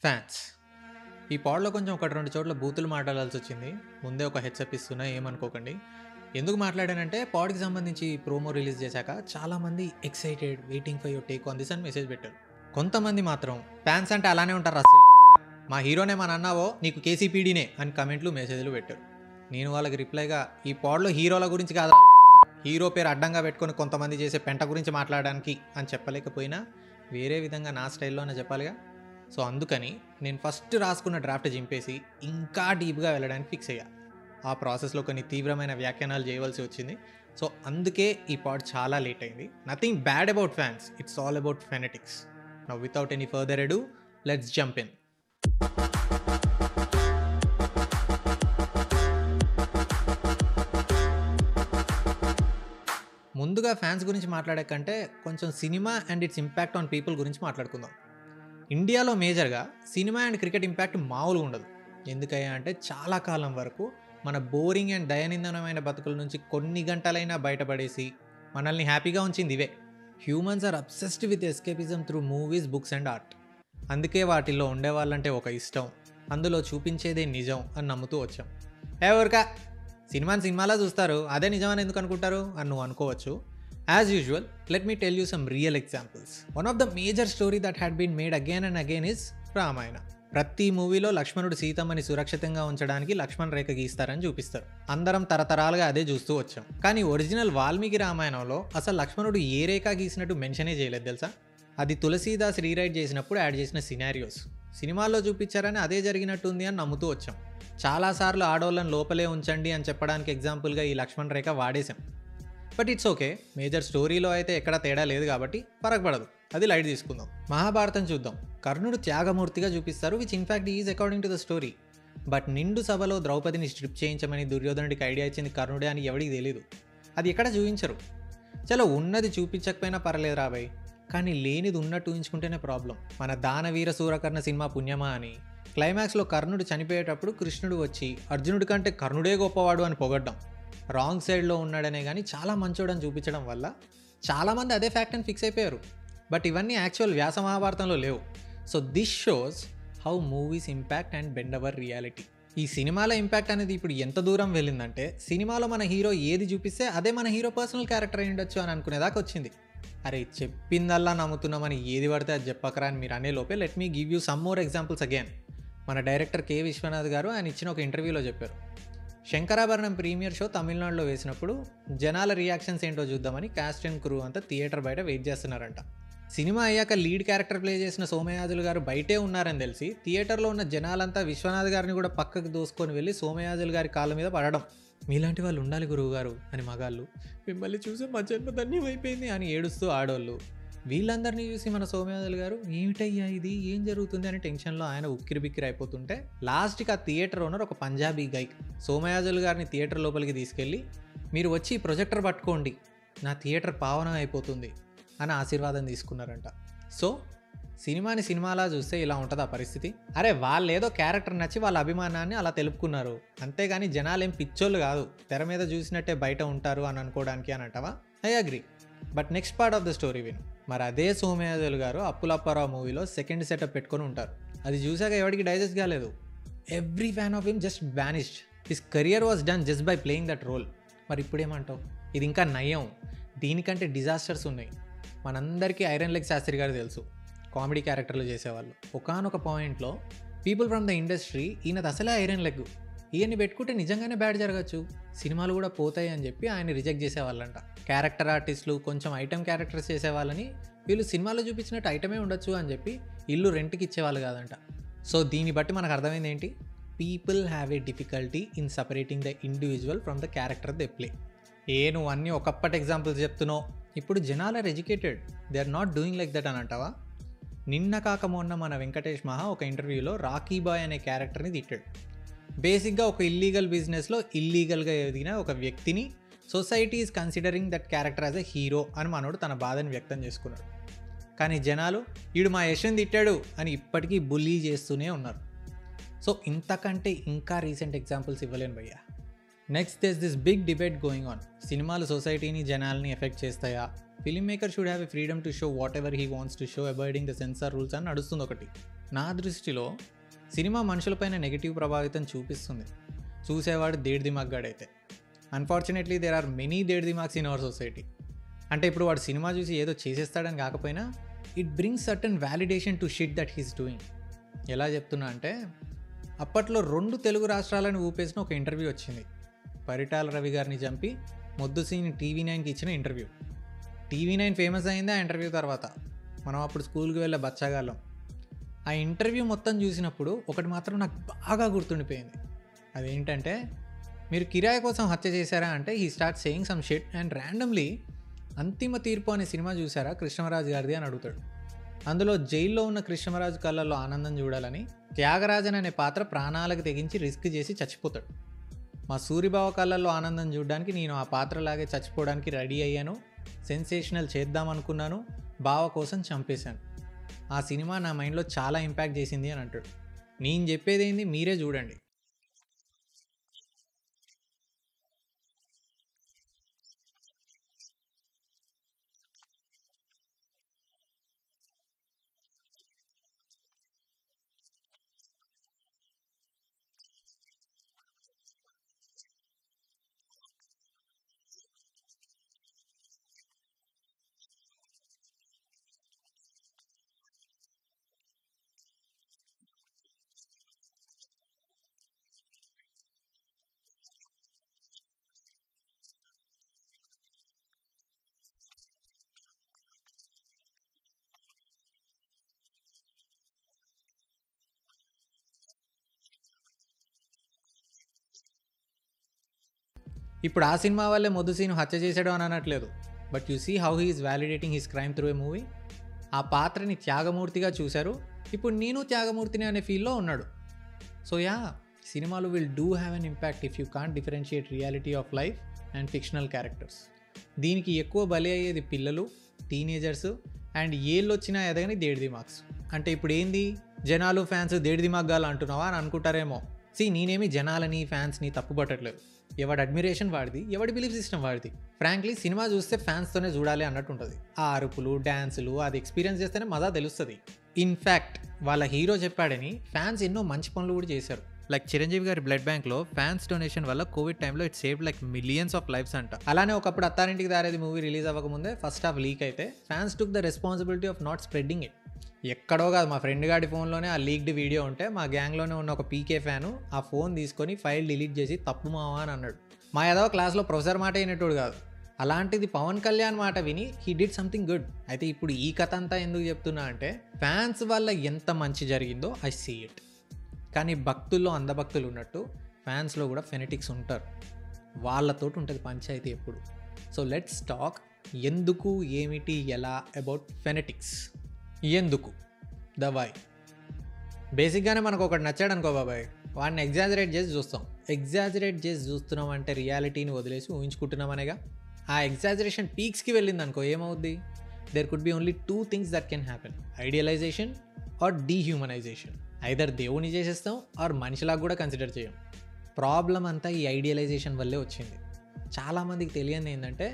Fans ఈ పాడ్లో కొంచెం ఒకటి రెండు చోట్ల బూతులు మాట్లాడాల్సి వచ్చింది. ముందే ఒక హెచ్ఎప్ ఇస్తున్నా, ఏమనుకోకండి. ఎందుకు మాట్లాడానంటే పాడ్కి సంబంధించి ప్రోమో రిలీజ్ చేశాక చాలామంది excited, waiting for your take on this అని మెసేజ్ పెట్టారు. కొంతమంది మాత్రం ఫ్యాన్స్ అంటే అలానే ఉంటారు, మా హీరోనే మన అన్నావో నీకు కేసీపీడీనే అని కమెంట్లు మెసేజ్లు పెట్టారు. నేను వాళ్ళకి రిప్లైగా ఈ పాడ్లో హీరోల గురించి కాదా, హీరో పేరు అడ్డంగా పెట్టుకొని కొంతమంది చేసే పెంట గురించి మాట్లాడడానికి అని చెప్పలేకపోయినా వేరే విధంగా నా స్టైల్లోనే చెప్పాలిగా. సో అందుకని నేను ఫస్ట్ రాసుకున్న డ్రాఫ్ట్ చింపేసి ఇంకా డీప్గా వెళ్ళడానికి ఫిక్స్ అయ్యా. ఆ ప్రాసెస్లో కొన్ని తీవ్రమైన వ్యాఖ్యానాలు చేయవలసి వచ్చింది. సో అందుకే ఈ పాడ్ చాలా లేట్ అయింది. Nothing bad about fans, it's all about fanatics. Now without any further ado, let's jump in. ముందుగా ఫ్యాన్స్ గురించి మాట్లాడే కంటే కొంచెం cinema and its impact on people గురించి మాట్లాడుకుందాం. ఇండియాలో మేజర్గా సినిమా అండ్ క్రికెట్ ఇంపాక్ట్ మామూలుగా ఉండదు. ఎందుకయ్యా అంటే చాలా కాలం వరకు మన బోరింగ్ అండ్ దయనిందనమైన బతుకుల నుంచి కొన్ని గంటలైనా బయటపడేసి మనల్ని హ్యాపీగా ఉంచింది ఇవే. Humans are obsessed with escapism through movies, books and art. అందుకే వాటిల్లో ఉండేవాళ్ళంటే ఒక ఇష్టం, అందులో చూపించేదే నిజం అని నమ్ముతూ వచ్చాం. ఎవరికా సినిమాలా చూస్తారు, అదే నిజమని ఎందుకు అనుకుంటారు అని నువ్వు అనుకోవచ్చు. As usual, let me tell you some real examples. One of the major story that had been made again and again is Ramayana. ప్రతి మూవీలో లక్ష్మణుడు సీతమ్మని సురక్షితంగా ఉంచడానికి లక్ష్మణ్ రేఖ గీస్తారని చూపిస్తారు. అందరం తరతరాలుగా అదే చూస్తూ వచ్చాం. కానీ ఒరిజినల్ వాల్మీకి రామాయణంలో అసలు లక్ష్మణుడు ఏ రేఖ గీసినట్టు మెన్షనే చేయలేదు తెలుసా. అది తులసీదాస్ రీరైట్ చేసినప్పుడు యాడ్ చేసిన సినారియోస్. సినిమాల్లో చూపించారని అదే జరిగినట్టుంది అని నమ్ముతూ వచ్చాం. చాలాసార్లు ఆడోళ్ళని లోపలే ఉంచండి అని చెప్పడానికి ఎగ్జాంపుల్గా ఈ లక్ష్మణ్ రేఖ వాడేశాం. బట్ ఇట్స్ ఓకే, మేజర్ స్టోరీలో అయితే ఎక్కడ తేడా లేదు కాబట్టి పడదు, అది లైట్ తీసుకుందాం. మహాభారతం చూద్దాం. కర్ణుడు త్యాగమూర్తిగా చూపిస్తారు, which in fact is according to the story. But నిండు సభలో ద్రౌపదిని స్ట్రిప్ చేయించమని దుర్యోధనుడికి ఐడియా ఇచ్చింది కర్ణుడే అని ఎవడికి తెలియదు. అది ఎక్కడ చూపించరు. చలో ఉన్నది చూపించకపోయినా పర్లేదు రాబాయ్, కానీ లేనిది ఉన్నట్టు ఊహించుకుంటేనే ప్రాబ్లం. మన దానవీర సూరకర్ణ సినిమా పుణ్యమా అని క్లైమాక్స్లో కర్ణుడు చనిపోయేటప్పుడు కృష్ణుడు వచ్చి అర్జునుడి కంటే కర్ణుడే గొప్పవాడు అని పొగడ్డం, రాంగ్ సైడ్లో ఉన్నాడనే కానీ చాలా మంచోడని చూపించడం వల్ల చాలామంది అదే ఫ్యాక్ట్ అని ఫిక్స్ అయిపోయారు. బట్ ఇవన్నీ యాక్చువల్ వ్యాస మహాభారతంలో లేవు. So this shows how movies impact and bend our reality. ఈ సినిమాల ఇంపాక్ట్ అనేది ఇప్పుడు ఎంత దూరం వెళ్ళిందంటే సినిమాలో మన హీరో ఏది చూపిస్తే అదే మన హీరో పర్సనల్ క్యారెక్టర్ అయి ఉండొచ్చు అని అనుకునేదాకా వచ్చింది. అరే చెప్పిందల్లా నమ్ముతున్నామని ఏది పడితే అది చెప్పకరా అని మీరు అనే లోపే let me give you some more examples again. మన డైరెక్టర్ కె విశ్వనాథ్ గారు ఆయన ఇచ్చిన ఒక ఇంటర్వ్యూలో చెప్పారు, శంకరాభరణం ప్రీమియర్ షో తమిళనాడులో వేసినప్పుడు జనాల రియాక్షన్స్ ఏంటో చూద్దామని కాస్ట్ అండ్ క్రూ అంతా థియేటర్ బయట వెయిట్ చేస్తున్నారంట. సినిమా అయ్యాక లీడ్ క్యారెక్టర్ ప్లే చేసిన సోమయాజులు గారు బయటే ఉన్నారని తెలిసి థియేటర్లో ఉన్న జనాలంతా విశ్వనాథ్ గారిని కూడా పక్కకు దోసుకొని వెళ్ళి సోమయాజులు గారి కాళ్ళ మీద పడడం. మీలాంటి వాళ్ళు ఉండాలి గురువు గారు అని మగాళ్ళు, మిమ్మల్ని చూసి మా జన్మ ధన్యం అయిపోయింది అని ఏడుస్తూ ఆడోళ్ళు. వీళ్ళందరినీ చూసి మన సోమయాజులు గారు ఏమిటయ్యా ఇది, ఏం జరుగుతుంది అని టెన్షన్లో ఆయన ఉక్కిరి బిక్కిరి అయిపోతుంటే లాస్ట్కి ఆ థియేటర్ ఓనర్ ఒక పంజాబీ గై సోమయాజులు గారిని థియేటర్ లోపలికి తీసుకెళ్ళి మీరు వచ్చి ప్రొజెక్టర్ పట్టుకోండి, నా థియేటర్ పావనం అయిపోతుంది అని ఆశీర్వాదం తీసుకున్నారంట. సో సినిమాని సినిమాలా చూస్తే ఇలా ఉంటుంది ఆ పరిస్థితి. అరే వాళ్ళు ఏదో క్యారెక్టర్ నచ్చి వాళ్ళ అభిమానాన్ని అలా తెలుపుకున్నారు, అంతేగాని జనాలు ఏం పిచ్చోళ్ళు కాదు, తెర మీద చూసినట్టే బయట ఉంటారు అని అనుకోవడానికి అని అంటావా? I agree. But next part of the story విను. మరి అదే సోమయాజులు గారు అప్పులప్పారావు మూవీలో సెకండ్ సెటప్ పెట్టుకొని ఉంటారు. అది చూసాక ఎవరికి డైజెస్ట్ కాలేదు. Every fan of him just vanished. His career was done just by playing that role. మరి ఇప్పుడేమంటావు? ఇది ఇంకా నయం, దీనికంటే డిజాస్టర్స్ ఉన్నాయి. మనందరికీ ఐరన్ లెగ్ శాస్త్రి గారు తెలుసు, కామెడీ క్యారెక్టర్లు చేసేవాళ్ళు. ఒకానొక పాయింట్లో పీపుల్ ఫ్రమ్ ద ఇండస్ట్రీ ఈయనది అసలే ఐరన్ లెగ్, ఈయన్ని పెట్టుకుంటే నిజంగానే బ్యాడ్ జరగచ్చు, సినిమాలు కూడా పోతాయి అని చెప్పి ఆయన రిజెక్ట్ చేసేవాళ్ళంట. క్యారెక్టర్ ఆర్టిస్టులు కొంచెం ఐటమ్ క్యారెక్టర్స్ చేసేవాళ్ళని వీళ్ళు సినిమాలో చూపించినట్టు ఐటమే ఉండొచ్చు అని చెప్పి ఇల్లు రెంట్కి ఇచ్చేవాళ్ళు కాదంట. సో దీన్ని బట్టి మనకు అర్థమైంది ఏంటి? People have a difficulty in separating the individual from the character they play. నువ్వు అన్నీ ఒకప్పటి ఎగ్జాంపుల్స్ చెప్తున్నావు, ఇప్పుడు జనాలు are educated, they are not doing like that అని అంటావా? నిన్న కాక మొన్న మన వెంకటేష్ మహా ఒక ఇంటర్వ్యూలో రాకీ బాయ్ అనే క్యారెక్టర్ని తిట్టాడు. బేసిక్గా ఒక ఇల్లీగల్ బిజినెస్లో ఇల్లీగల్గా ఎదిగిన ఒక వ్యక్తిని society is considering that character as a hero అని మనోడు తన బాధని వ్యక్తం చేసుకున్నాడు. కానీ జనాలు ఈడు మా యశ్ని తిట్టాడు అని ఇప్పటికీ బుల్లీ చేస్తూనే ఉన్నారు. సో ఇంతకంటే ఇంకా రీసెంట్ ఎగ్జాంపుల్స్ ఇవ్వలేను భయ్యా. Next there's this big debate going on. సినిమాలు సొసైటీని జనాల్ని ఎఫెక్ట్ చేస్తాయా? Film maker should have a freedom to show whatever he wants to show avoiding the censor rules అని నడుస్తుంది ఒకటి. నా దృష్టిలో సినిమా మనుషులపైన నెగిటివ్ ప్రభావితం చూపిస్తుంది, చూసేవాడు దేడి దిమాగ్గాడైతే. అన్ఫార్చునేట్లీ దేర్ ఆర్ మెనీ దేడి దిమాగ్స్ ఇన్ అవర్ సొసైటీ. అంటే ఇప్పుడు వాడు సినిమా చూసి ఏదో చేసేస్తాడని కాకపోయినా it brings certain validation to shit that he's doing. ఎలా చెప్తున్నా అంటే, అప్పట్లో 2 తెలుగు రాష్ట్రాలను ఊపేసిన ఒక ఇంటర్వ్యూ వచ్చింది. పరిటాల రవి గారిని చంపి మొద్దుసీని TV9కి ఇచ్చిన ఇంటర్వ్యూ. TV9 ఫేమస్ అయింది ఆ ఇంటర్వ్యూ తర్వాత. మనం అప్పుడు స్కూల్కి వెళ్ళే బచ్చాగాళ్ళం. ఆ ఇంటర్వ్యూ మొత్తం చూసినప్పుడు ఒకటి మాత్రం నాకు బాగా గుర్తుండిపోయింది. అదేంటంటే, మీరు కిరాయి కోసం హత్య చేశారా అంటే he start saying some shit and randomly అంతిమ తీర్పు అనే సినిమా చూసారా కృష్ణరాజు గారిది అని అడుగుతాడు. అందులో జైల్లో ఉన్న కృష్ణరాజు కళ్ళల్లో ఆనందం చూడాలని త్యాగరాజన్ అనే పాత్ర ప్రాణాలకు తెగించి రిస్క్ చేసి చచ్చిపోతాడు. మా సూరిబావ కళ్ళల్లో ఆనందం చూడడానికి నేను ఆ పాత్రలాగే చచ్చిపోవడానికి రెడీ అయ్యాను, సెన్సేషనల్ చేద్దామనుకున్నాను, బావ కోసం చంపేశాను. ఆ సినిమా నా మైండ్లో చాలా ఇంపాక్ట్ చేసింది అని అంటాడు. నేను చెప్పేది ఏంది మీరే చూడండి. ఇప్పుడు ఆ సినిమా వల్లే మొద్దుసీను హత్య చేశాడు అని అనట్లేదు. But you see how he is validating his crime through a movie. ఆ పాత్రని త్యాగమూర్తిగా చూశారు, ఇప్పుడు నేను త్యాగమూర్తిని అనే ఫీల్లో ఉన్నాడు. సో యా, సినిమాలు will do have an impact if you can't differentiate reality of life and fictional characters. దీనికి ఎక్కువ బలి అయ్యేది పిల్లలు, టీనేజర్స్ అండ్ ఏళ్ళు వచ్చినా ఎదగని దేడి దిమాగ్స్. అంటే ఇప్పుడు ఏంది, జనాలు ఫ్యాన్స్ దేడి దిమాగ్గాలు అంటున్నావా అని అనుకుంటారేమో. నేనేమి జనాలని ఫ్యాన్స్ని తప్పుపట్టట్లేదు. ఎవడి అడ్మిరేషన్ వాడిది, ఎవడి బిలీఫ్ సిస్టమ్ వాడిది. ఫ్రాంక్లీ సినిమా చూస్తే ఫ్యాన్స్తోనే చూడాలి అన్నట్టు ఉంటుంది. ఆ అరుపులు, డ్యాన్సులు అది ఎక్స్పీరియన్స్ చేస్తేనే మజా తెలుస్తుంది. ఇన్ఫ్యాక్ట్ వాళ్ళ హీరో చెప్పాడని ఫ్యాన్స్ ఎన్నో మంచి పనులు కూడా చేశారు. లైక్ చిరంజీవి గారి బ్లడ్ బ్యాంక్లో ఫ్యాన్స్ డొనేషన్ వల్ల కోవిడ్ టైంలో it saved like millions of lifes అంట. అలానే ఒకప్పుడు అత్తారింటికి దారేది మూవీ రిలీజ్ అవ్వకముందే ఫస్ట్ హాఫ్ లీక్ అయితే fans took the responsibility of not spreading it. ఎక్కడో కాదు, మా ఫ్రెండ్ గాడి ఫోన్లోనే ఆ లీక్డ్ వీడియో ఉంటే మా గ్యాంగ్లోనే ఉన్న ఒక పీకే ఫ్యాను ఆ ఫోన్ తీసుకొని ఫైల్ డిలీట్ చేసి తప్పు మావా అని అన్నాడు. మా ఏదో క్లాస్లో ప్రొఫెసర్ మాట అయినట్టు కాదు, అలాంటిది పవన్ కళ్యాణ్ మాట విని హీ డిడ్ సంథింగ్ గుడ్. అయితే ఇప్పుడు ఈ కథ అంతా ఎందుకు చెప్తున్నా అంటే, ఫ్యాన్స్ వల్ల ఎంత మంచి జరిగిందో ఐ సీ ఇట్. కానీ భక్తుల్లో అందభక్తులు ఉన్నట్టు ఫ్యాన్స్లో కూడా ఫెనటిక్స్ ఉంటారు. వాళ్ళతోటి ఉంటుంది పంచాయతీ ఎప్పుడు. సో లెట్స్ టాక్ ఎందుకు, ఏమిటి, ఎలా అబౌట్ ఫెనటిక్స్. ఎందుకు, ద వై. బేసిక్గానే మనకు ఒకటి నచ్చాడు అనుకో బాబాయ్, వాడిని ఎగ్జాజరేట్ చేసి చూస్తాం. ఎగ్జాజరేట్ చేసి చూస్తున్నాం అంటే రియాలిటీని వదిలేసి ఊహించుకుంటున్నాం అనేగా. ఆ ఎగ్జాజరేషన్ పీక్స్కి వెళ్ళింది అనుకో ఏమవుద్ది, there could be only 2 things that can happen, idealisation or dehumanisation. Either దేవుని చేసేస్తాం ఆర్ మనిషిలాగా కూడా కన్సిడర్ చేయం. ప్రాబ్లం అంతా ఈ ఐడియలైజేషన్ వల్లే వచ్చింది. చాలామందికి తెలియని ఏంటంటే,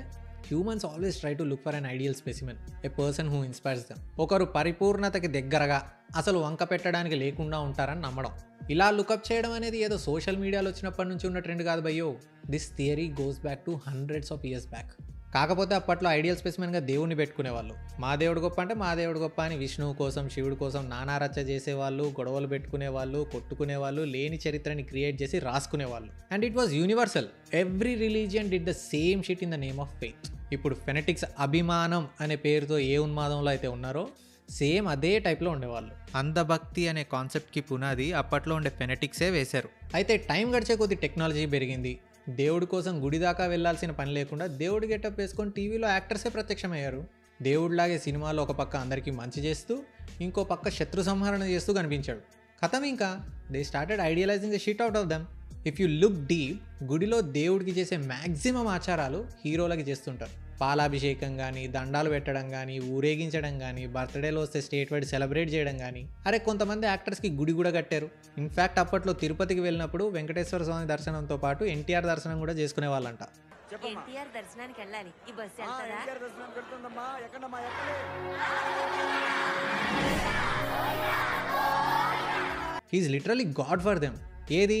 humans always try to look for an ideal specimen, A person who inspires them. ఒకరు పరిపూర్ణతకి దగ్గరగా, అసలు వంక పెట్టడానికి లేకుండా ఉంటారని నమ్మడం. ఇలా లుకప్ చేయడం అనేది ఏదో సోషల్ మీడియాలో వచ్చినప్పటి నుంచి ఉన్న ట్రెండ్ కాదు భయ్యో. This theory goes back to hundreds of years back. కాకపోతే అప్పట్లో ఐడియల్ స్పెసిమెన్గా దేవుడిని పెట్టుకునేవాళ్ళు. మా దేవుడు గొప్ప అంటే మా దేవుడు గొప్ప అని విష్ణువు కోసం, శివుడి కోసం నానా రచ్చ చేసేవాళ్ళు, గొడవలు పెట్టుకునేవాళ్ళు, కొట్టుకునేవాళ్ళు, లేని చరిత్రని క్రియేట్ చేసి రాసుకునేవాళ్ళు. And it was universal. Every religion did the same shit in the name of faith. ఇప్పుడు ఫెనటిక్స్ అభిమానం అనే పేరుతో ఏ ఉన్మాదంలో అయితే ఉన్నారో సేమ్ అదే టైప్లో ఉండేవాళ్ళు. అంధభక్తి అనే కాన్సెప్ట్కి పునాది అప్పట్లో ఉండే ఫెనటిక్సే వేశారు. అయితే టైం గడిచే కొద్ది టెక్నాలజీ పెరిగింది. దేవుడి కోసం గుడి దాకా వెళ్లాల్సిన పని లేకుండా దేవుడి గెటప్ వేసుకొని టీవీలో యాక్టర్సే ప్రత్యక్షమయ్యారు. దేవుడిలాగే సినిమాలో ఒక పక్క అందరికీ మంచి చేస్తూ ఇంకో పక్క శత్రు సంహరణ చేస్తూ కనిపించాడు. కథం ఇంకా they started idealising the shit out of them. If you look deep, గుడిలో దేవుడికి చేసే మ్యాక్సిమం ఆచారాలు హీరోలకి చేస్తుంటారు. పాలాభిషేకం కానీ, దండాలు పెట్టడం కానీ, ఊరేగించడం కానీ, బర్త్డేలో వస్తే స్టేట్ వైడ్ సెలబ్రేట్ చేయడం కానీ. అరే కొంతమంది యాక్టర్స్కి గుడి కూడా కట్టారు. ఇన్ఫ్యాక్ట్ అప్పట్లో తిరుపతికి వెళ్ళినప్పుడు వెంకటేశ్వర స్వామి దర్శనంతో పాటు ఎన్టీఆర్ దర్శనం కూడా చేసుకునే వాళ్ళంట. ఎన్టీఆర్ దర్శనానికి వెళ్ళాలి. ఈ బస్సు వెళ్తారా? ఎన్టీఆర్ దర్శనానికి వెళ్తుందమ్మా. ఎక్కడమ్మా ఎక్కడే? He's literally god for them. ఏది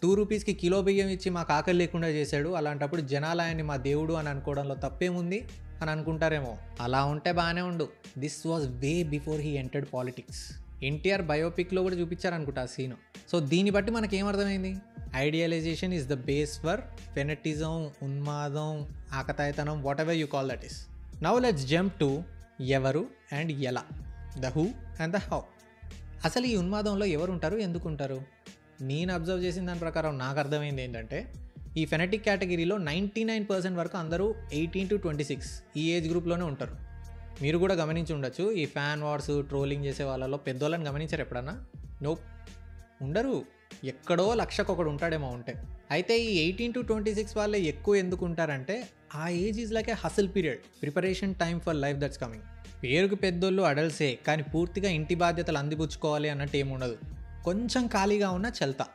2 రూపీస్కి కిలో బియ్యం ఇచ్చి మాకు ఆకలి లేకుండా చేశాడు, అలాంటప్పుడు జనాలు ఆయన్ని మా దేవుడు అని అనుకోవడంలో తప్పేముంది అని అనుకుంటారేమో. అలా ఉంటే బాగానే ఉండు. This was way before he entered politics. NTR బయోపిక్లో కూడా చూపించారనుకుంటా ఆ సీను. సో దీన్ని బట్టి మనకేమర్థమైంది? Idealisation is the base for fanaticism, ఉన్మాదం, ఆకతాయితనం, whatever you call that is. Now let's jump to ఎవరు అండ్ ఎలా, the who and the how. అసలు ఈ ఉన్మాదంలో ఎవరు ఉంటారు, ఎందుకు ఉంటారు? నేను అబ్జర్వ్ చేసిన దాని ప్రకారం నాకు అర్థమైంది ఏంటంటే, ఈ ఫెనటిక్ కేటగిరీలో 99% వరకు అందరూ 18 to 26 ఈ ఏజ్ గ్రూప్లోనే ఉంటారు. మీరు కూడా గమనించి ఉండొచ్చు, ఈ ఫ్యాన్ వార్స్, ట్రోలింగ్ చేసే వాళ్ళలో పెద్దోళ్ళని గమనించారు ఎప్పుడన్నా? నోప్, ఉండరు. ఎక్కడో లక్షకొకడు ఉంటాడేమో ఉంటే. అయితే ఈ 18 to 26 వాళ్ళే ఎక్కువ ఎందుకు ఉంటారంటే, ఆ age is like A hustle period, preparation time for life that's coming. పేరుకు పెద్దోళ్ళు అడల్ట్సే, కానీ పూర్తిగా ఇంటి బాధ్యతలు అందిపుచ్చుకోవాలి అన్నట్టు ఏముండదు. కొంచెం ఖాళీగా ఉన్న చల్తా.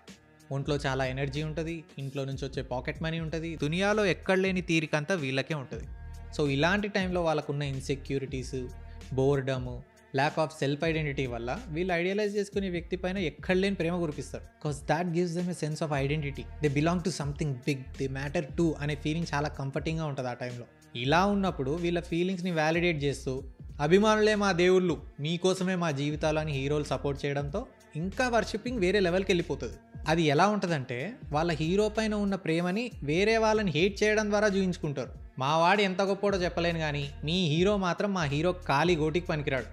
ఒంట్లో చాలా ఎనర్జీ ఉంటుంది, ఇంట్లో నుంచి వచ్చే పాకెట్ మనీ ఉంటుంది, దునియాలో ఎక్కడ లేని తీరికంతా వీళ్ళకే ఉంటుంది. సో ఇలాంటి టైంలో వాళ్ళకున్న insecurities, boredom, lack of self identity వల్ల వీళ్ళు ఐడియలైజ్ చేసుకునే వ్యక్తి పైన ఎక్కడ లేని ప్రేమ కురిపిస్తారు. Because that gives them a sense of identity. They belong to something big, they matter to అనే ఫీలింగ్ చాలా కంఫర్టింగ్గా ఉంటుంది ఆ టైంలో. ఇలా ఉన్నప్పుడు వీళ్ళ ఫీలింగ్స్ని వ్యాలిడేట్ చేస్తూ, అభిమానులే మా దేవుళ్ళు, మీకోసమే మా జీవితాలు అని హీరోలు సపోర్ట్ చేయడంతో ఇంకా వర్షిప్పింగ్ వేరే లెవెల్కి వెళ్ళిపోతుంది. అది ఎలా ఉంటుందంటే, వాళ్ళ హీరో పైన ఉన్న ప్రేమని వేరే వాళ్ళని హేట్ చేయడం ద్వారా చూయించుకుంటారు. మా వాడు ఎంత గొప్పోడో చెప్పలేను కానీ మీ హీరో మాత్రం మా హీరో ఖాళీ గోటికి పనికిరాడు,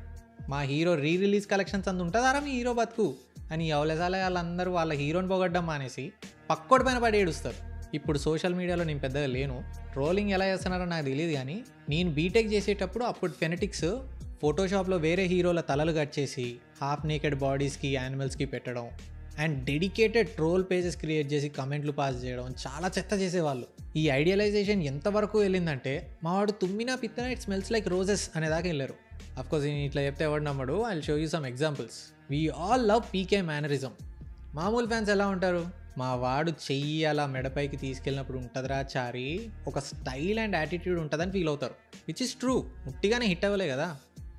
మా హీరో రిలీజ్ కలెక్షన్స్ అంత ఉంటుందారా మీ హీరో బతుకు అని ఎవలేసాలే వాళ్ళందరూ వాళ్ళ హీరోని పొగడ్డం మానేసి పక్కోడి పైన పడి ఏడుస్తారు. ఇప్పుడు సోషల్ మీడియాలో నేను పెద్దగా లేను, ట్రోలింగ్ ఎలా చేస్తున్నారో నాకు తెలియదు, కానీ నేను బీటెక్ చేసేటప్పుడు అప్పుడు ఫెనటిక్స్ ఫోటోషాప్లో వేరే హీరోల తలలు కట్ చేసి హాఫ్ నేకెడ్ బాడీస్కి, యానిమల్స్కి పెట్టడం and dedicated troll pages create చేసి కమెంట్లు పాస్ చేయడం చాలా చెత్త చేసేవాళ్ళు. ఈ ఐడియలైజేషన్ ఎంతవరకు వెళ్ళిందంటే, మా వాడు తుమ్మినా పిత్తనా ఇట్ స్మెల్స్ లైక్ రోజెస్ అనేదాకా వెళ్ళారు. అఫ్కోర్స్ నేను ఇట్లా చెప్తే ఎవడు నమ్మడు. I will show you some examples. We all love PK mannerism. మామూలు ఫ్యాన్స్ ఎలా ఉంటారు? మా వాడు చెయ్యి అలా మెడపైకి తీసుకెళ్ళినప్పుడు ఉంటుందిరా చారి, ఒక స్టైల్ అండ్ యాటిట్యూడ్ ఉంటుందని ఫీల్ అవుతారు. Which is true. ముట్టిగానే హిట్ అవ్వలే కదా,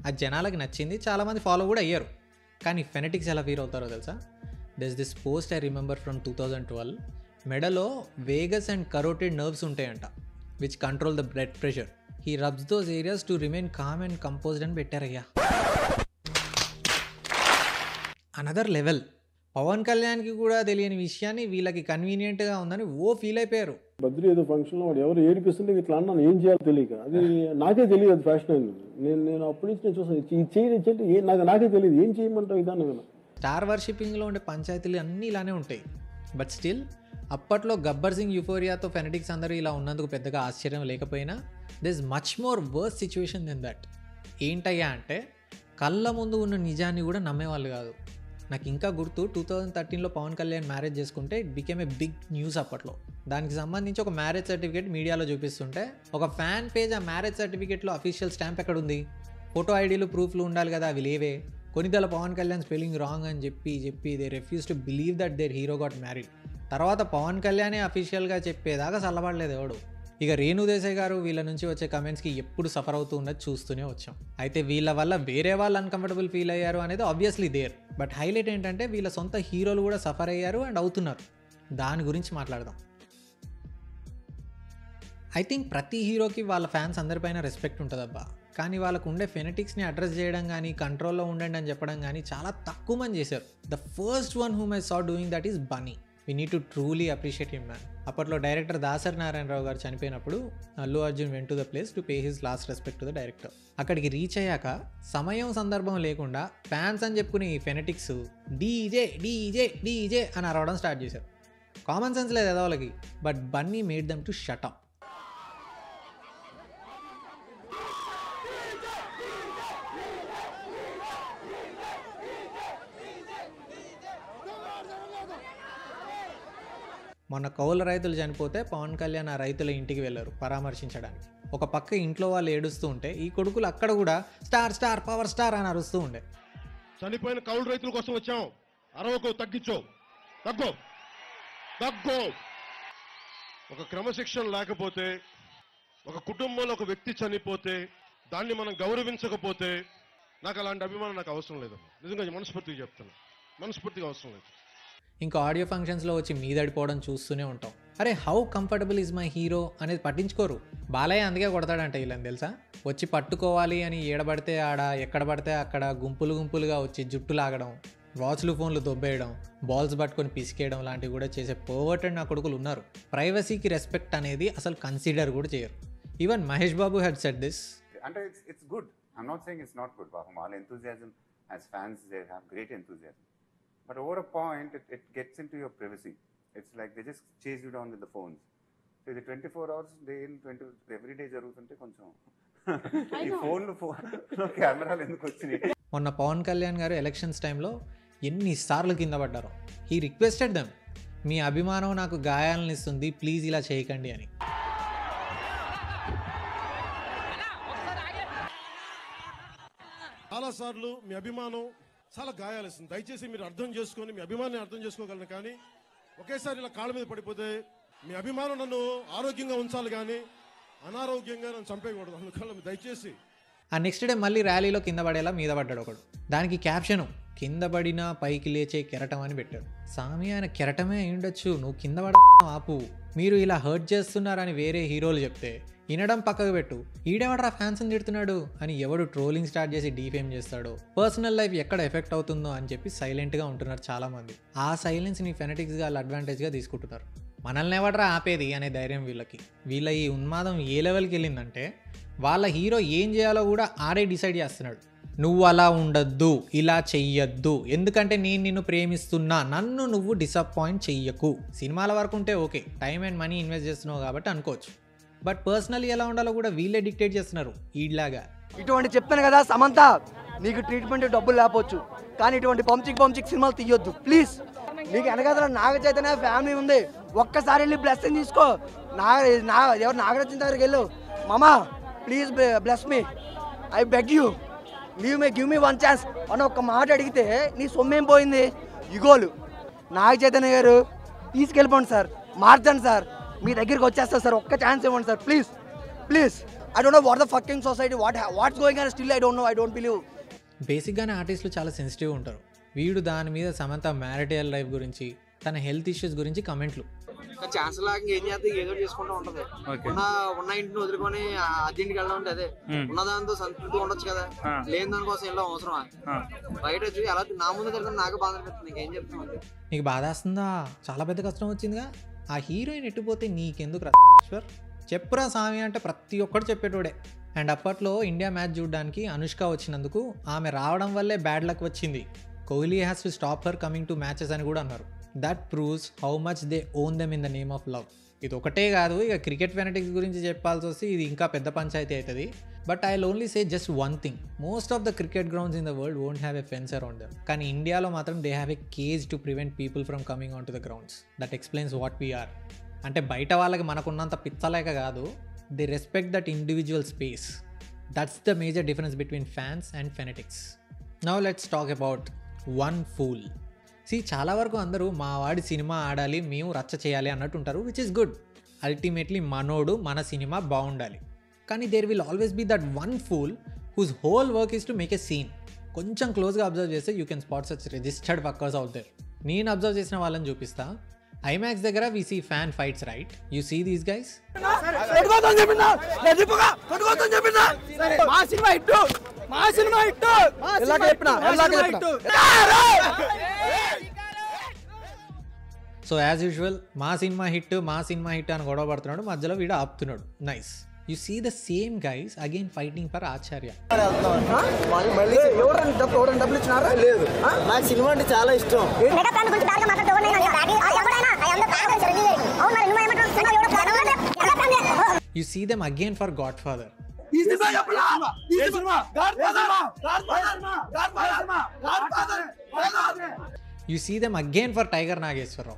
అది జనాలకి నచ్చింది, చాలామంది ఫాలో కూడా అయ్యారు. కానీ ఫెనటిక్స్ ఎలా ఫీల్ అవుతారో తెలుసా? There's this post I remember from 2012. మెడలో వేగస్ అండ్ కరోటిడ్ నర్వ్స్ ఉంటాయంట, which control the blood pressure. He rubs those areas to remain calm and composed అని పెట్టారయ్యా. Another level. పవన్ కళ్యాణ్కి కూడా తెలియని విషయాన్ని వీళ్ళకి కన్వీనియంట్గా ఉందని ఫీల్ అయిపోయారు. బద్రీ ఏదో ఫంక్షన్లో వాడు ఎవరు ఏడిపిస్తుంటే ఇట్లా అన్నాను, ఏం చేయాలో తెలియక. అది నాకే తెలియదు, అది ఫ్యాషన్ అయింది. నేను అప్పటి నుంచి నేను చూసాను, ఈ చేయండి నాకే తెలియదు, ఏం చేయమంటావు ఇదాన్ని. నేను స్టార్ వర్షిపింగ్లో ఉండే పంచాయతీలు అన్నీ ఇలానే ఉంటాయి. బట్ స్టిల్ అప్పట్లో గబ్బర్ సింగ్ యూఫోరియాతో ఫెనటిక్స్ అందరూ ఇలా ఉన్నందుకు పెద్దగా ఆశ్చర్యం లేకపోయినా, this much more worse situation than that. ఏంటయ్యా అంటే, కళ్ళ ముందు ఉన్న నిజాన్ని కూడా నమ్మేవాళ్ళు కాదు. నాకు ఇంకా గుర్తు, 2013లో పవన్ కళ్యాణ్ మ్యారేజ్ చేసుకుంటే it became a big news అప్పట్లో. దానికి సంబంధించి ఒక మ్యారేజ్ సర్టిఫికేట్ మీడియాలో చూపిస్తుంటే, ఒక ఫ్యాన్ పేజ్ ఆ మ్యారేజ్ సర్టిఫికేట్లో అఫీషియల్ స్టాంప్ ఎక్కడుంది? ఫోటో ఐడీలు, ప్రూఫ్లు ఉండాలి కదా, అవి లేవే. కొన్నిదల పవన్ కళ్యాణ్ స్పెల్లింగ్ రాంగ్ అని చెప్పి they refuse to believe that their hero got married. తర్వాత పవన్ కళ్యాణే అఫీషియల్గా చెప్పేదాకా చల్లబడలేదు ఎవడు. ఇక రేణు దేశాయ్ గారు వీళ్ళ నుంచి వచ్చే కమెంట్స్కి ఎప్పుడు సఫర్ అవుతూ ఉన్నది చూస్తూనే వచ్చాం. అయితే వీళ్ళ వల్ల వేరే వాళ్ళు అన్కంఫర్టబుల్ ఫీల్ అయ్యారు అనేది ఆబ్వియస్లీ దేర్. బట్ హైలైట్ ఏంటంటే, వీళ్ళ సొంత హీరోలు కూడా సఫర్ అయ్యారు అండ్ అవుతున్నారు. దాని గురించి మాట్లాడదాం. ఐ థింక్ ప్రతి హీరోకి వాళ్ళ ఫ్యాన్స్ అందరిపైన రెస్పెక్ట్ ఉంటుందబ్బా. కానీ వాళ్ళకు ఉండే ఫెనటిక్స్ని అడ్రస్ చేయడం కానీ, కంట్రోల్లో ఉండండి అని చెప్పడం కానీ చాలా తక్కువ మంది చేశారు. The first one whom I saw doing that is Bunny. We need to truly appreciate him man. అప్పట్లో డైరెక్టర్ దాసరి నారాయణరావు గారు చనిపోయినప్పుడు Allu Arjun went to the place to pay his last respect to the director. అక్కడికి రీచ్ అయ్యాక సమయం సందర్భం లేకుండా ఫ్యాన్స్ అని చెప్పుకుని ఈ ఫెనటిక్స్ డీజే డీజే డీజే అని అరవడం స్టార్ట్ చేశారు. కామన్ సెన్స్ లేదు ఏదో వాళ్ళకి. But Bunny made them to shut up. మొన్న కౌలు రైతులు చనిపోతే పవన్ కళ్యాణ్ ఆ రైతుల ఇంటికి వెళ్ళారు పరామర్శించడానికి. ఒక పక్క ఇంట్లో వాళ్ళు ఏడుస్తూ ఉంటే, ఈ కొడుకులు అక్కడ కూడా స్టార్ స్టార్ పవర్ స్టార్ అని అరుస్తూ ఉండే. చనిపోయిన కౌలు రైతుల కోసం వచ్చాం, అరవకు, తగ్గించో, తగ్గో తగ్గో ఒక క్రమశిక్షణ లేకపోతే, ఒక కుటుంబంలో ఒక వ్యక్తి చనిపోతే దాన్ని మనం గౌరవించకపోతే నాకు అలాంటి అభిమానం నాకు అవసరం లేదమ్మా. నిజంగా మనస్ఫూర్తిగా చెప్తాను, మనస్ఫూర్తిగా అవసరం లేదు. ఇంకా ఆడియో ఫంక్షన్స్లో వచ్చి మీదడిపోవడం చూస్తూనే ఉంటాం. అరే how comfortable is my hero అనేది పట్టించుకోరు. బాలయ్య అందుకే కొడతాడంట వీళ్ళని తెలుసా. వచ్చి పట్టుకోవాలి అని ఏడబడితే ఆడ, ఎక్కడ పడితే అక్కడ గుంపులు గుంపులుగా వచ్చి జుట్టు లాగడం, వాచ్లు ఫోన్లు దొబ్బేయడం, బాల్స్ పట్టుకొని పిసికేయడం లాంటివి కూడా చేసే పర్వర్టెడ్ నా కొడుకులు ఉన్నారు. ప్రైవసీకి రెస్పెక్ట్ అనేది అసలు కన్సిడర్ కూడా చేయరు. Even Mahesh Babu had said this. అంటే it's good. I'm not saying it's not good. All enthusiasm, as fans, they have great enthusiasm. But over a point, it gets into your privacy. It's like they just chase you down with the phones. So the 24 hours, every day జరుగుతుంటే కొంచెం ఈ ఫోన్లు కెమెరాలు ఎందుకు వచ్చినాయి. మొన్న పవన్ కళ్యాణ్ గారు elections టైంలో ఎన్నిసార్లు కింద పడ్డారో. హీ రిక్వెస్టెడ్ దెమ్, మీ అభిమానం నాకు గాయాలను ఇస్తుంది, ప్లీజ్ ఇలా చేయకండి అని. చాలాసార్లు మీ అభిమానం చాలా గాయాలేస్తుంది. దయచేసి మీరు అర్థం చేసుకొని మీ అభిమానాన్ని అర్థం చేసుకోగలను, కానీ ఒకేసారి ఇలా కాళ్ళ మీద పడిపోతే మీ అభిమానం నన్ను ఆరోగ్యంగా ఉంచాలి కానీ అనారోగ్యంగా నన్ను చంపేయకూడదు. అందుకని దయచేసి. ఆ నెక్స్ట్ డే మళ్ళీ ర్యాలీలో కింద పడేలా మీద పడ్డాడు ఒకడు. దానికి క్యాప్షను, కింద పడినా పైకి లేచే కెరటం అని పెట్టాడు. సామి ఆయన కెరటమే అయి ఉండొచ్చు, నువ్వు కింద పడ ఆపు, మీరు ఇలా హర్ట్ చేస్తున్నారని వేరే హీరోలు చెప్తే వినడం పక్కకు పెట్టు, ఈడెవడరా ఫ్యాన్స్ని తిడుతున్నాడు అని ఎవడు ట్రోలింగ్ స్టార్ట్ చేసి డీఫేమ్ చేస్తాడో, పర్సనల్ లైఫ్ ఎక్కడ ఎఫెక్ట్ అవుతుందో అని చెప్పి సైలెంట్గా ఉంటున్నారు చాలామంది. ఆ సైలెన్స్ని ఫెనటిక్స్గా అడ్వాంటేజ్గా తీసుకుంటున్నారు. మనల్ని ఎవడరా ఆపేది అనే ధైర్యం వీళ్ళకి. వీళ్ళ ఈ ఉన్మాదం ఏ లెవెల్కి వెళ్ళిందంటే వాళ్ళ హీరో ఏం చేయాలో కూడా ఆడే డిసైడ్ చేస్తున్నాడు. నువ్వు అలా ఉండద్దు, ఇలా చెయ్యొద్దు, ఎందుకంటే నేను నిన్ను ప్రేమిస్తున్నా, నన్ను నువ్వు డిసప్పాయింట్ చెయ్యకు. సినిమాల వరకు ఉంటే okay, time and money invest చేస్తున్నావు కాబట్టి అనుకోవచ్చు. బట్ పర్సనలీ ఎలా ఉండాలో కూడా వీళ్ళే డిక్టేట్ చేస్తున్నారు ఈడ్లాగా. ఇటువంటి చెప్పాను కదా సమంత, నీకు ట్రీట్మెంట్ డబ్బులు లేకపోవచ్చు కానీ ఇటువంటి పంచిక్ సినిమాలు తీయొద్దు ప్లీజ్. నీకు వెనకాల నాగ చైతన్య ఫ్యామిలీ ఉంది, ఒక్కసారి వెళ్ళి బ్లెస్సింగ్ తీసుకో. ఎవరు నాగరాజన్ దగ్గరికి వెళ్ళు, మామా please bless me, I beg you, give me one chance అని ఒక్క మాట అడిగితే నీ సొమ్మేం పోయింది? ఇగోలు నాగ చైతన్య గారు తీసుకెళ్ళిపోండి సార్, మార్చండి సార్, మీ దగ్గరికి వచ్చేస్తారు సార్, ఒక్క ఛాన్స్ ఇవ్వండి sir please please. I don't know what the fucking society, what's going on, still I don't believe. బేసిక్గానే ఆర్టిస్టులు చాలా సెన్సిటివ్ ఉంటారు. వీడు దాని మీద సమంత మ్యారిటల్ లైఫ్ గురించి, తన హెల్త్ ఇష్యూస్ గురించి కమెంట్లు. ఛాన్స్ లాగా ఏం చేస్తే ఏదో చేసుకుంటూ ఉంటది. ఉన్న ఇంటిని వదులుకొని అద్దెంటికి వెళ్ళడం అంటే అదే, ఉన్న దాంతో సంతృప్తి ఉండొచ్చు కదా, లేని దానికోసం వెళ్ళడం అవసరమా? బయట వచ్చి ఎలా నా ముందు కలిసి నాకు బాధ అనిపిస్తుంది. నీకేం చెప్తాను? నీకు బాధ వస్తుందా? చాలా పెద్ద కష్టం వచ్చిందిగా. ఆ హీరోయిన్ ఎట్టిపోతే నీకెందుకు రా చెప్పురా స్వామి అంటే ప్రతి ఒక్కరు చెప్పేటోడే. అండ్ అప్పట్లో ఇండియా మ్యాచ్ చూడడానికి అనుష్క వచ్చినందుకు ఆమె రావడం వల్లే బ్యాడ్ లక్ వచ్చింది, Kohli has to stop her coming to matches అని కూడా అన్నారు. That proves how much they own them in the name of love. ఇది ఒకటే కాదు, ఇక క్రికెట్ ఫెనటిక్స్ గురించి చెప్పాల్సి వస్తే ఇది ఇంకా పెద్ద పంచాయతీ అవుతుంది. But I will only say just one thing, most of the cricket grounds in the world won't have a fence around them. కానీ ఇండియాలో మాత్రం they have a cage to prevent people from coming on to the grounds. That explains what we are. అంటే బయట వాళ్ళకి మనకున్నంత పిచ్చలేక కాదు, they respect that individual space. That's the major difference between fans and fanatics. Now let's talk about one fool. చాలా వరకు అందరూ మా వాడి సినిమా ఆడాలి, మేము రచ్చ చేయాలి అన్నట్టు ఉంటారు, విచ్ ఇస్ గుడ్. అల్టిమేట్లీ మనోడు మన సినిమా బాగుండాలి. కానీ there will always be that one fool whose whole work is to make a scene. కొంచెం క్లోజ్గా అబ్జర్వ్ చేస్తే you can spot such registered workers out there. నేను అబ్జర్వ్ చేసిన వాళ్ళని చూపిస్తా. ఐమాక్స్ దగ్గర we see fan fights, right? You see these guys. So as usual మా cinema hit అని గొడవ పడుతున్నాడు, మధ్యలో వీడు ఆపుతున్నాడు. Nice. You see the same guys again fighting for Acharya. నాకు సినిమా అంటే చాలా ఇష్టం. You see them again for Godfather. You see them again for Tiger Nageswara.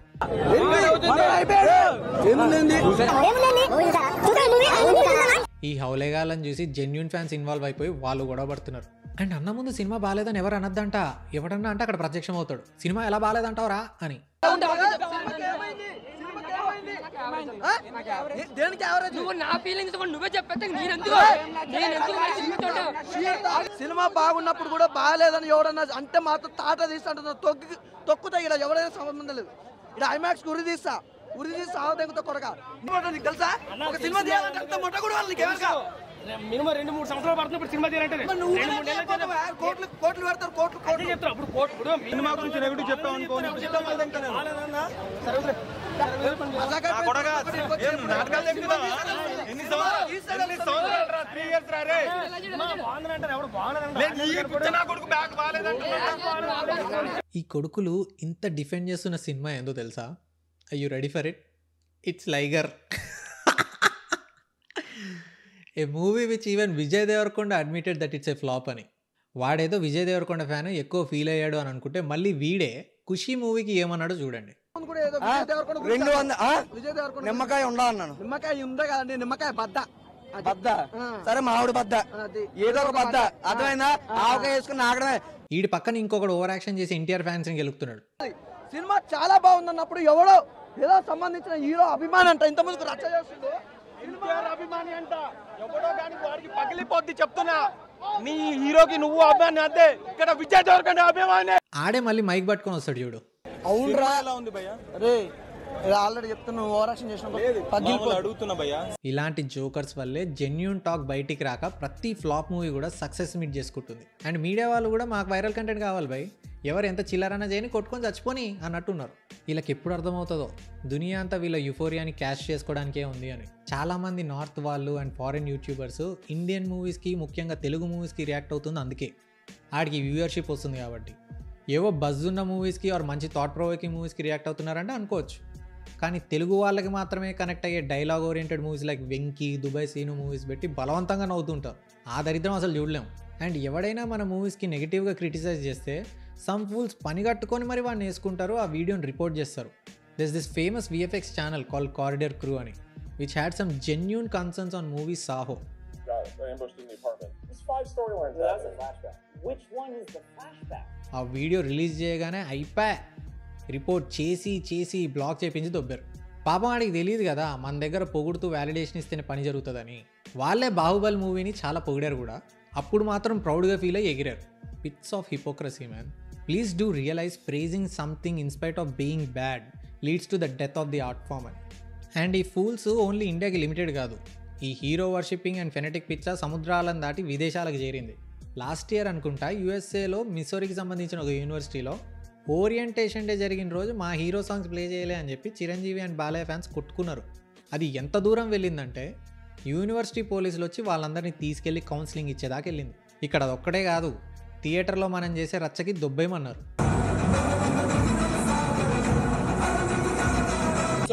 ఈ హౌలేగాలని చూసి జెన్యూన్ ఫ్యాన్స్ ఇన్వాల్వ్ అయిపోయి వాళ్ళు గొడవ పడుతున్నారు. అండ్ అన్న ముందు సినిమా బాగాలేదని ఎవరు అనద్దంట. ఎవడన్నా అంటే అక్కడ ప్రత్యక్షం అవుతాడు, సినిమా ఎలా బాగాలేదంటావురా అని. దేనికి యావరేజ్? నువ్వు నా ఫీలింగ్స్ నువ్వే చెప్పేస్తే సినిమా బాగున్నప్పుడు కూడా బాగాలేదని ఎవడన్నా అంటే మాత్రం తాట తీస్తా తొక్కుతా. ఇక్కడ ఎవరైనా సంబంధం లేదు. ఇక్కడ ఐమాక్స్ ఉరి తీస్తా ఆవదంతో కొరగా. నీకు తెలుసా ఒక సినిమా తీయాలంటే అంత మొట్ట కూడా వాళ్ళు మినిమం 2-3 సంవత్సరాలు పడుతుంది ఇప్పుడు సినిమా తీయాలంటే. కోట్లు పెడతారు, కోట్లు చెప్తారు అప్పుడు సినిమా గురించి నెగిటివ్ చెప్పావు అనుకో, ఈ కొడుకులు ఇంత డిఫెండ్ చేస్తున్న సినిమా ఏందో తెలుసా? Are you ready for it? It's Liger. A movie which even Vijay Deverakonda admitted that it's a flop అని. వాడేదో విజయ్ దేవరకొండ ఫ్యాన్ ఎక్కువ ఫీల్ అయ్యాడు అని అనుకుంటే మళ్ళీ వీడే ఖుషి మూవీకి ఏమన్నాడో చూడండి. నిమ్మకాయ ఉండా అన్నాను. నిమ్మకాయ ఉందా కదండి, నిమ్మకాయ బద్ద సరే మామిడి బద్ద ఏదో ఒక బద్ద అర్థమైందా? ఆవకాయ వేసుకుని నాగడమే. వీడి పక్కన ఇంకొకటి ఓవర్ యాక్షన్ చేసి ఎన్టీఆర్ ఫ్యాన్స్ ని గెలుపుతున్నాడు. సినిమా చాలా బాగుందన్నప్పుడు ఎవడో ఏదో సంబంధించిన హీరో అభిమాని అంట ఇంతమందికి రచ్చ చేస్తుంది. అభిమాని అంట ఎవడో కానీ వాడికి పగిలిపోద్ది చెప్తున్నా. నీ హీరోకి నువ్వు అభిమాని అంతే, ఇక్కడ విజయ్ దేవరకొండ అభిమాని. ఆడే మళ్ళీ మైక్ పట్టుకొని వస్తాడు చూడు. అవునరా ఉంది భయ్యా. అరే ఆల్రెడీ చెప్తున్నా ఓవర్ యాక్షన్ చేసినప్పుడు అడుగుతున్నా భయ్యా. ఇలాంటి జోకర్స్ వల్లే జెన్యూన్ టాక్ బయటికి రాక ప్రతి ఫ్లాప్ మూవీ కూడా సక్సెస్ మీట్ చేసుకుంటుంది. అండ్ మీడియా వాళ్ళు కూడా మాకు వైరల్ కంటెంట్ కావాలి భయ్, ఎవరు ఎంత చిల్లరన్నా చేయని కొట్టుకొని చచ్చిపోని అన్నట్టున్నారు. వీళ్ళకి ఎప్పుడు అర్థమవుతుందో దునియా అంతా వీళ్ళ యుఫోరియాని క్యాష్ చేసుకోవడానికే ఉంది అని. చాలామంది నార్త్ వాళ్ళు అండ్ ఫారిన్ యూట్యూబర్స్ ఇండియన్ మూవీస్కి ముఖ్యంగా తెలుగు మూవీస్కి రియాక్ట్ అవుతుంది. అందుకే ఆడికి వ్యూవర్షిప్ వస్తుంది కాబట్టి. ఏవో బజ్ ఉన్న మూవీస్కి ఆర్ మంచి థాట్ ప్రొవోకింగ్ మూవీస్కి రియాక్ట్ అవుతున్నారంటే అనుకోవచ్చు. కానీ తెలుగు వాళ్ళకి మాత్రమే కనెక్ట్ అయ్యే dialogue oriented movies like Venky, Dubai Seenu movies పెట్టి బలవంతంగా నవ్వుతుంటారు. ఆ దరిద్రం అసలు చూడలేం. అండ్ ఎవడైనా మన మూవీస్కి నెగిటివ్గా క్రిటిసైజ్ చేస్తే సమ్ ఫూల్స్ పని కట్టుకొని మరి వాడిని వేసుకుంటారు, ఆ వీడియోని రిపోర్ట్ చేస్తారు. This famous VFX channel called Corridor Crew అని, which had some genuine concerns on movie Saaho. ఆ వీడియో రిలీజ్ చేయగానే అయిపోయా రిపోర్ట్ చేసి బ్లాక్ చేయించి దొబ్బారు. పాపం ఆడికి తెలియదు కదా మన దగ్గర పొగుడుతూ వ్యాలిడేషన్ ఇస్తేనే పని జరుగుతుందని. వాళ్ళే బాహుబలి మూవీని చాలా పొగిడారు కూడా, అప్పుడు మాత్రం ప్రౌడ్గా ఫీల్ అయ్యి ఎగిరారు. Pits of hypocrisy man. Please do realise praising something in spite of being bad leads to the death of the art form అని. అండ్ ఈ ఫూల్స్ ఓన్లీ ఇండియాకి లిమిటెడ్ కాదు. ఈ హీరో వర్షిప్పింగ్ అండ్ ఫెనటిక్ పిచ్చ సముద్రాలను దాటి విదేశాలకు చేరింది. లాస్ట్ ఇయర్ అనుకుంటా USAలో మిసోరీకి సంబంధించిన ఒక యూనివర్సిటీలో ఓరియంటేషన్ డే జరిగిన రోజు మా హీరో సాంగ్స్ ప్లే చేయలే అని చెప్పి చిరంజీవి అండ్ బాలయ్య ఫ్యాన్స్ కొట్టుకున్నారు. అది ఎంత దూరం వెళ్ళిందంటే యూనివర్సిటీ పోలీసులు వచ్చి వాళ్ళందరినీ తీసుకెళ్లి కౌన్సిలింగ్ ఇచ్చేదాకా వెళ్ళింది. ఇక్కడ అదొక్కడే కాదు, థియేటర్లో మనం చేసే రచ్చకి దొబ్బేయమన్నారు.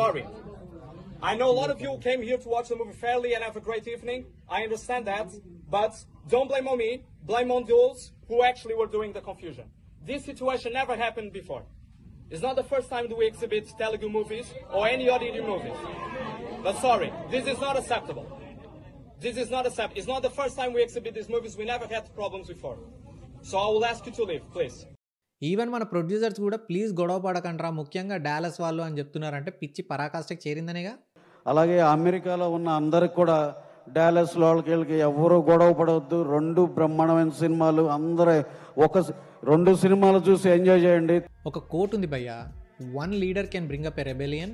Sorry. I know a lot of you came here to watch the movie fairly and have a great evening. I understand that, but don't blame on me, blame on those who actually were doing the confusion. This situation never happened before. It's not the first time that we exhibit Telugu movies or any other Indian movies. But sorry, this is not acceptable. This is not acceptable. It's not the first time we exhibit these movies. We never had problems before. So I will ask you to leave, please. Even మన producers కూడా please గొడవ పడకండ్రా, ముఖ్యంగా Dallas వాళ్ళు అని చెప్తున్నారంటే పిచ్చి పరాకాష్ఠకి చేరిందనేగా. అలాగే అమెరికాలో ఉన్న అందరికి కూడా డాలస్ వాళ్ళకి ఎవరు గొడవ పడవద్దు. 2 బ్రహ్మాండమైన సినిమాలు, అందరూ 2 సినిమాలు చూసి ఎంజాయ్ చేయండి. ఒక కోట్ ఉంది భయ్యా, 1 leader can bring up a rebellion,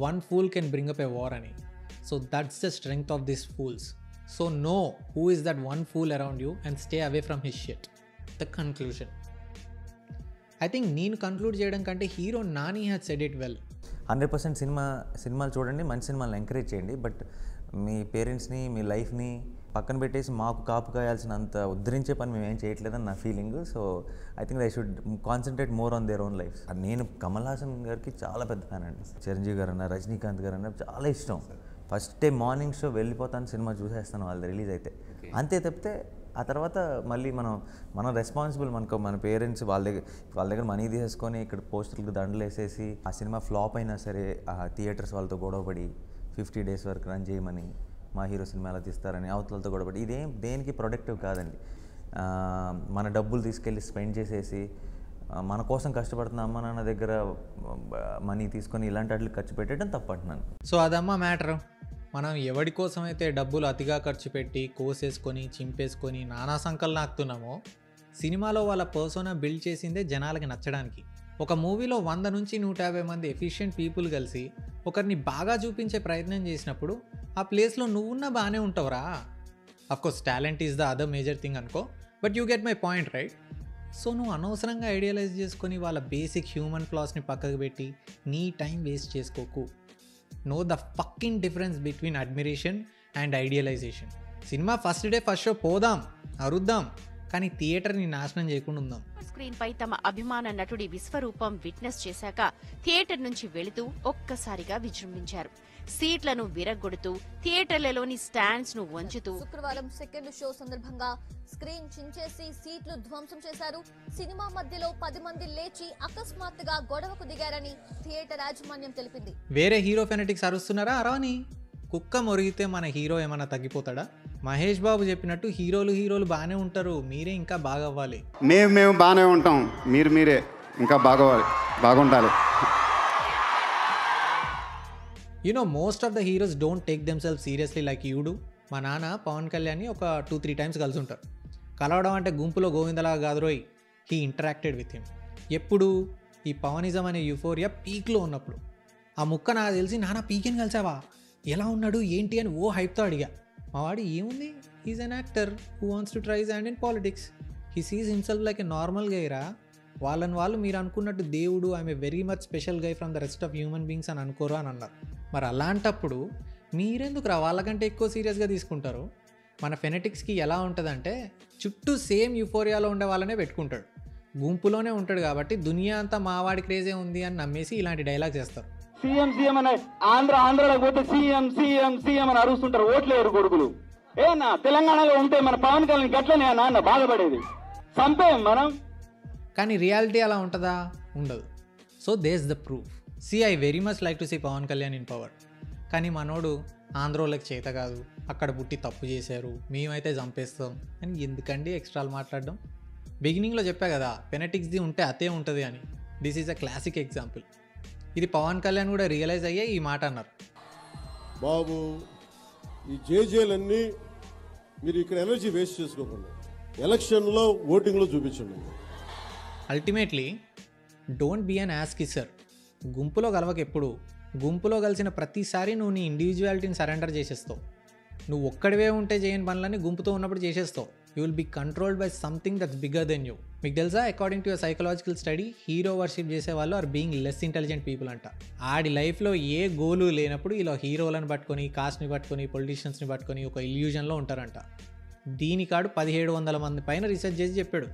1 fool can bring up a war అని. So that's the strength of this fools. So know who is that 1 fool around you and stay away from his shit. The conclusion. I think నేను conclude చేయడం కంటే hero Nani had said it well. 100% సినిమాలు చూడండి, మంచి సినిమాలను encourage చేయండి. But మీ పేరెంట్స్ని, మీ లైఫ్ని పక్కన పెట్టేసి మాకు కాపు కాయాల్సినంత ఉద్ధరించే పని మేము ఏం చేయట్లేదని నా feeling. So I think they should concentrate more on their own life. నేను కమల్ హాసన్ గారికి చాలా పెద్ద ఫ్యాన్ అండి. చిరంజీవి గారు అన్న, రజనీకాంత్ గారు అన్న చాలా ఇష్టం. ఫస్ట్ డే మార్నింగ్ షో వెళ్ళిపోతాను, సినిమా చూసేస్తాను వాళ్ళది రిలీజ్ అయితే. అంతే తప్పితే ఆ తర్వాత మళ్ళీ మనం రెస్పాన్సిబుల్. మన పేరెంట్స్ వాళ్ళ దగ్గర మనీ తీసేసుకొని ఇక్కడ పోస్టర్లకు దండలు వేసేసి ఆ సినిమా ఫ్లాప్ అయినా సరే ఆ థియేటర్స్ వాళ్ళతో గొడవపడి 50 days వరకు రన్ చేయమని, మా హీరో సినిమా ఎలా తీస్తారని అవతలతో గొడవపడి, ఇదేం దేనికి ప్రొడక్టివ్ కాదండి. మన డబ్బులు తీసుకెళ్ళి స్పెండ్ చేసేసి మన కోసం కష్టపడుతున్న అమ్మ నాన్న దగ్గర మనీ తీసుకొని ఇలాంటి వాటికి ఖర్చు పెట్టడం తప్పంటున్నాను. So అదమ్మా matter. మనం ఎవడి కోసం అయితే డబ్బులు అతిగా ఖర్చు పెట్టి కోసేసుకొని చింపేసుకొని నానా సంకలు నాకుతున్నామో, సినిమాలో వాళ్ళ పర్సోనా బిల్డ్ చేసిందే జనాలకి నచ్చడానికి. ఒక మూవీలో 100 నుంచి 150 మంది ఎఫిషియెంట్ పీపుల్ కలిసి ఒకరిని బాగా చూపించే ప్రయత్నం చేసినప్పుడు ఆ ప్లేస్లో నువ్వున్నా బాగానే ఉంటావురా. Of course talent is the other major thing అనుకో, but you get my point right. So నువ్వు అనవసరంగా ఐడియలైజ్ చేసుకొని వాళ్ళ బేసిక్ హ్యూమన్ ఫ్లాస్ని పక్కకు పెట్టి నీ టైం వేస్ట్ చేసుకోకు. Know the fucking difference between admiration and idealisation. Cinema first day first show పోదాం, అరుద్దాం, కానీ థియేటర్ని నాశనం చేయకుండా ఉందాం. స్క్రీన్ పై తమ అభిమాన నటుడి విశ్వరూపం విట్నెస్ చేశాక థియేటర్ నుంచి వెళుతూ ఒక్కసారిగా విజృంభించారు. సీట్లను విరగ్గొడుతూ థియేటర్లలోని స్టాండ్స్ ను వంచుతూ శుక్రవారం సెకండ్ షో సందర్భంగా స్క్రీన్ చించేసి సీట్లు ధ్వంసం చేశారు. సినిమా మధ్యలో 10 మంది లేచి అకస్మాత్తుగా గొడవకు దిగారని థియేటర్ యాజమాన్యం తెలిపింది. వేరే హీరో ఫెనటిక్స్ అరుస్తున్నారా? అరవని. కుక్క మొరిగితే మన హీరో ఏమన్నా తగ్గిపోతాడా? మహేష్ బాబు చెప్పినట్టు హీరోలు బాగానే ఉంటారు, మీరే ఇంకా బాగా అవ్వాలి. మేము బాగానే ఉంటాం, మీరే ఇంకా బాగుండాలి. Most of the heroes don't take themself seriously like you do. మా నాన్న పవన్ కళ్యాణ్ని ఒక 2-3 టైమ్స్ కలిసి ఉంటారు. కలవడం అంటే గుంపులో గోవిందలాగా కాదు రోయ్, హీ ఇంటరాక్టెడ్ విత్ హిమ్. ఎప్పుడు? ఈ పవనిజం అనే యూఫోరియా పీక్లో ఉన్నప్పుడు. ఆ ముక్క నాకు తెలిసి నాన్న పీకిని కలిసావా, ఎలా ఉన్నాడు ఏంటి అని ఓ హైప్తో అడిగా. మావాడు ఏముంది, is an actor who wants to try his hand in politics. He sees himself like a normal గైరా. వాళ్ళు మీరు అనుకున్నట్టు దేవుడు I'm a very much special guy from the rest of human beings అని అనుకోరు అని అన్నారు. మరి అలాంటప్పుడు మీరెందుకు వాళ్ళకంటే ఎక్కువ సీరియస్గా తీసుకుంటారు? మన ఫెనెటిక్స్కి ఎలా ఉంటుందంటే చుట్టూ సేమ్ యూఫోరియాలో ఉండే వాళ్ళనే పెట్టుకుంటాడు, గుంపులోనే ఉంటాడు కాబట్టి దునియా అంతా మావాడి క్రేజే ఉంది అని నమ్మేసి ఇలాంటి డైలాగ్ చేస్తారు. సీఎం అని ఆంధ్రలో పోతే సీఎం అని అరుస్తుంటారు ఓట్లేరు కొడుకులు. ఏనా తెలంగాణలో ఉంటే మన పవన్ కళ్యాణ్ గట్లనే నాన్న బాధపడేది, చంపేం మనం. కానీ రియాలిటీ అలా ఉంటుందా? ఉండదు. So this the proof. I very much like to see Pawan Kalyan in power. కానీ మనోడు ఆంధ్రోళ్ళకి చేత కాదు, అక్కడ పుట్టి తప్పు చేశారు, మేమైతే చంపేస్తాం అని ఎందుకండి ఎక్స్ట్రాలు మాట్లాడడం? బిగినింగ్లో చెప్పా కదా ఫెనెటిక్స్ది ఉంటే అతే ఉంటుంది అని. This is a classic example. ఇది పవన్ కళ్యాణ్ కూడా రియలైజ్ అయ్యే ఈ మాట అన్నారు. బాబు ఈ జేజేలన్నీ మీరు ఇక్కడ ఎనర్జీ వేస్ట్ చేసుకోకుండా ఎలక్షన్లో ఓటింగ్లో చూపించండి. Ultimately don't be an ass kisser. గుంపులో కలవక ఎప్పుడు. గుంపులో కలిసిన ప్రతిసారి నువ్వు నీ ఇండివిజువాలిటీని సరెండర్ చేసేస్తావు. నువ్వు ఒక్కడివే ఉంటే చేయని పనులన్నీ గుంపుతో ఉన్నప్పుడు చేసేస్తావు. You will be controlled by something that's bigger than you. మీకు తెలుసా, according to your psychological study hero worship చేసే వాళ్ళు are being less intelligent people అంట. ఆడి లైఫ్లో ఏ గోలు లేనప్పుడు ఇలా హీరోలను పట్టుకొని, కాస్ట్ని పట్టుకొని, పొలిటీషియన్స్ని పట్టుకొని ఒక ఇల్యూజన్లో ఉంటారంట. దీనికాడు 1700 మంది పైన రీసెర్చ్ చేసి చెప్పాడు.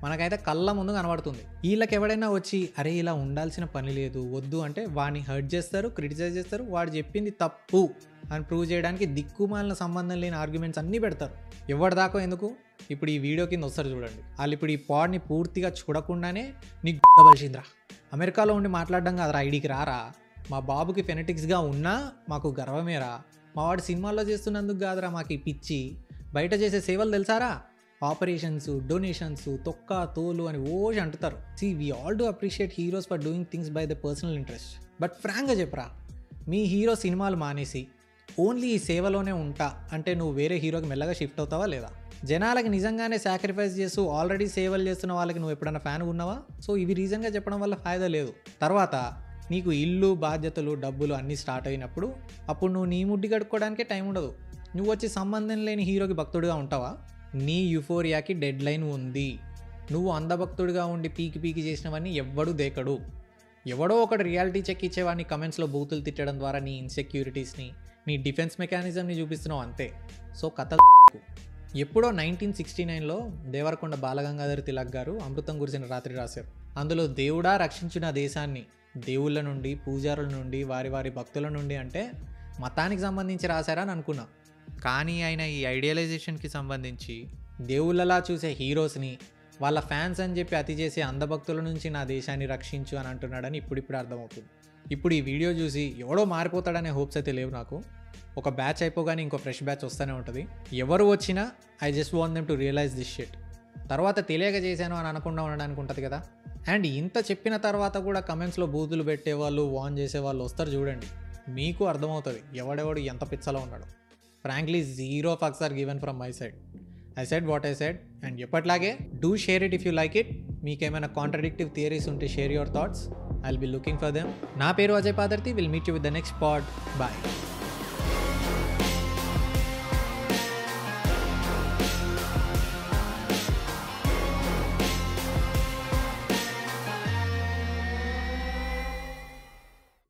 మనకైతే కళ్ళ ముందు కనబడుతుంది. వీళ్ళకి ఎవడైనా వచ్చి అరే ఇలా ఉండాల్సిన పని లేదు వద్దు అంటే వాడిని హర్ట్ చేస్తారు, క్రిటిసైజ్ చేస్తారు, వాడు చెప్పింది తప్పు అని ప్రూవ్ చేయడానికి దిక్కుమాలిన సంబంధం లేని ఆర్గ్యుమెంట్స్ అన్నీ పెడతారు. ఎవరిదాకో ఎందుకు, ఇప్పుడు ఈ వీడియో కింద వస్తారు చూడండి. వాళ్ళు ఇప్పుడు ఈ పాడ్ని పూర్తిగా చూడకుండానే నీకు బలిసిందిరా, అమెరికాలో ఉండి మాట్లాడడం కాదురా, ఐడికి రారా, మా బాబుకి ఫెనెటిక్స్గా ఉన్నా మాకు గర్వమేరా, మా వాడు సినిమాల్లో చేస్తున్నందుకు కాదురా మాకు ఈ పిచ్చి, బయట చేసే సేవలు తెలుసారా, ఆపరేషన్స్, డొనేషన్స్, తొక్క తోలు అని ఓజ్ అంటుతారు. We all do appreciate heroes for doing things by the personal interest. But ఫ్రాంక్గా చెప్పరా, మీ హీరో సినిమాలు మానేసి ఓన్లీ ఈ సేవలోనే ఉంటా అంటే నువ్వు వేరే హీరోకి మెల్లగా షిఫ్ట్ అవుతావా లేదా? జనాలకి నిజంగానే సాక్రిఫైస్ చేస్తూ ఆల్రెడీ సేవలు చేస్తున్న వాళ్ళకి నువ్వు ఎప్పుడైనా ఫ్యాన్ ఉన్నావా? సో ఇవి రీజన్గా చెప్పడం వల్ల ఫాయిదా లేదు. తర్వాత నీకు ఇల్లు, బాధ్యతలు, డబ్బులు అన్నీ స్టార్ట్ అయినప్పుడు అప్పుడు నువ్వు నీ ముడ్డి కడుక్కోవడానికే టైం ఉండదు. నువ్వు వచ్చి సంబంధం లేని హీరోకి భక్తుడిగా ఉంటావా? నీ యూఫోరియాకి డెడ్ లైన్ ఉంది. నువ్వు అందభక్తుడిగా ఉండి పీకి చేసినవన్నీ ఎవ్వడూ దేకడు. ఎవడో ఒకటి రియాలిటీ చెక్ ఇచ్చేవాడిని కమెంట్స్లో బూతులు తిట్టడం ద్వారా నీ ఇన్సెక్యూరిటీస్ని, నీ డిఫెన్స్ మెకానిజంని చూపిస్తున్నావు అంతే. సో కథలు ఎప్పుడో 1969లో దేవరకొండ బాలగంగాధర తిలక్ గారు అమృతం గురిసిన రాత్రి రాశారు. అందులో దేవుడా రక్షించిన దేశాన్ని దేవుళ్ళ నుండి, పూజారుల నుండి, వారి భక్తుల నుండి అంటే మతానికి సంబంధించి రాశారా అని అనుకున్నా. కానీ ఆయన ఈ ఐడియలైజేషన్కి సంబంధించి దేవుళ్ళలా చూసే హీరోస్ని వాళ్ళ ఫ్యాన్స్ అని చెప్పి అతి చేసే అందభక్తుల నుంచి నా దేశాన్ని రక్షించు అని అంటున్నాడని ఇప్పుడిప్పుడు అర్థమవుతుంది. ఇప్పుడు ఈ వీడియో చూసి ఎవడో మారిపోతాడనే హోప్స్ అయితే లేవు నాకు. ఒక బ్యాచ్ అయిపోగానే ఇంకో ఫ్రెష్ బ్యాచ్ వస్తూనే ఉంటుంది. ఎవరు వచ్చినా I just want them to realize this shit. తర్వాత తెలియక చేశాను అని అనకుండా ఉండడానికి ఉంటుంది కదా. అండ్ ఇంత చెప్పిన తర్వాత కూడా కమెంట్స్లో బూతులు పెట్టేవాళ్ళు వార్న్ చేసేవాళ్ళు వస్తారు చూడండి, మీకు అర్థమవుతుంది ఎవడెవడు ఎంత పిచ్చలో ఉన్నాడు. Frankly 0 fucks are given from my side. I said what I said, and ఎప్పట్లాగే do share it if you like it. మీకు ఏమైనా కాంట్రడిక్టివ్ థియరీస్ ఉంటే share your thoughts. I'll be looking for them. నా పేరు Ajay Padarthi. Will meet you with the next pod. Bye.